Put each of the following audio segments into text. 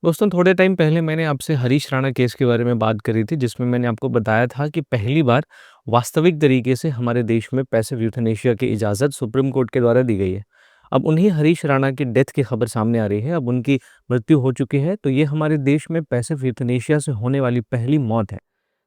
दोस्तों, थोड़े टाइम पहले मैंने आपसे हरीश राणा केस के बारे में बात करी थी, जिसमें मैंने आपको बताया था कि पहली बार वास्तविक तरीके से हमारे देश में पैसिव यूथनेशिया की इजाज़त सुप्रीम कोर्ट के द्वारा दी गई है। अब उन्हीं हरीश राणा की डेथ की खबर सामने आ रही है, अब उनकी मृत्यु हो चुकी है, तो ये हमारे देश में पैसिव यूथनेशिया से होने वाली पहली मौत है।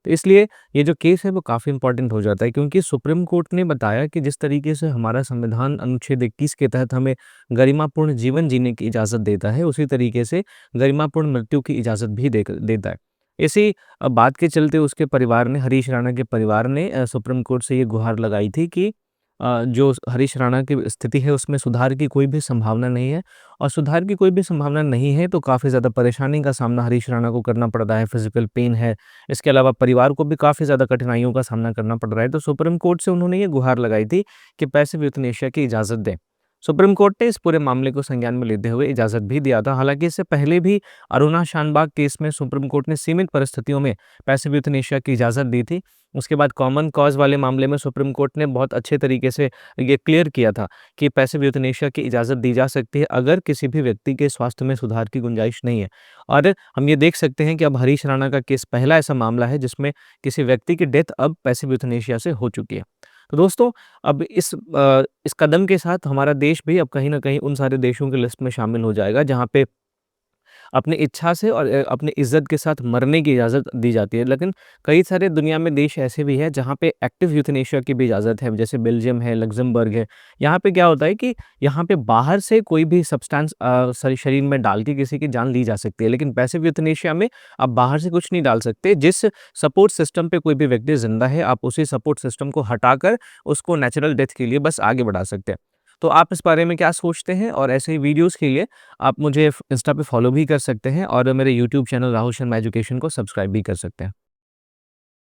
तो इसलिए ये जो केस है वो काफ़ी इम्पोर्टेंट हो जाता है, क्योंकि सुप्रीम कोर्ट ने बताया कि जिस तरीके से हमारा संविधान अनुच्छेद 21 के तहत हमें गरिमापूर्ण जीवन जीने की इजाज़त देता है, उसी तरीके से गरिमापूर्ण मृत्यु की इजाज़त भी देता है। इसी बात के चलते उसके परिवार ने, हरीश राणा के परिवार ने सुप्रीम कोर्ट से ये गुहार लगाई थी कि जो हरीश राणा की स्थिति है उसमें सुधार की कोई भी संभावना नहीं है, और सुधार की कोई भी संभावना नहीं है तो काफ़ी ज़्यादा परेशानी का सामना हरीश राणा को करना पड़ रहा है, फिज़िकल पेन है। इसके अलावा परिवार को भी काफ़ी ज़्यादा कठिनाइयों का सामना करना पड़ रहा है। तो सुप्रीम कोर्ट से उन्होंने ये गुहार लगाई थी कि पैसिव यूथनेशिया की इजाज़त दें। सुप्रीम कोर्ट ने इस पूरे मामले को संज्ञान में लेते हुए इजाज़त भी दिया था। हालाँकि इससे पहले भी अरुणा शानबाग केस में सुप्रीम कोर्ट ने सीमित परिस्थितियों में पैसिव यूथनेशिया की इजाज़त दी थी। उसके बाद कॉमन कॉज़ वाले मामले में सुप्रीम कोर्ट ने बहुत अच्छे तरीके से ये क्लियर किया था कि पैसिव यूथनेशिया की इजाज़त दी जा सकती है अगर किसी भी व्यक्ति के स्वास्थ्य में सुधार की गुंजाइश नहीं है। और हम ये देख सकते हैं कि अब हरीश राणा का केस पहला ऐसा मामला है जिसमें किसी व्यक्ति की डेथ अब पैसिव यूथनेशिया से हो चुकी है। तो दोस्तों, अब इस कदम के साथ हमारा देश भी अब कहीं न कहीं उन सारे देशों की लिस्ट में शामिल हो जाएगा जहाँ पे अपनी इच्छा से और अपनी इज़्ज़त के साथ मरने की इजाज़त दी जाती है। लेकिन कई सारे दुनिया में देश ऐसे भी हैं जहाँ पे एक्टिव यूथनेशिया की भी इजाज़त है, जैसे बेल्जियम है, लक्ज़मबर्ग है। यहाँ पे क्या होता है कि यहाँ पे बाहर से कोई भी सब्सटेंस शरीर में डाल के किसी की जान ली जा सकती है। लेकिन पैसिव यूथनेशिया में आप बाहर से कुछ नहीं डाल सकते। जिस सपोर्ट सिस्टम पे कोई भी व्यक्ति ज़िंदा है, आप उसी सपोर्ट सिस्टम को हटाकर उसको नेचुरल डेथ के लिए बस आगे बढ़ा सकते हैं। तो आप इस बारे में क्या सोचते हैं? और ऐसे ही वीडियोज़ के लिए आप मुझे इंस्टा पे फॉलो भी कर सकते हैं और मेरे YouTube channel Rahul Sharma education को सब्सक्राइब भी कर सकते हैं।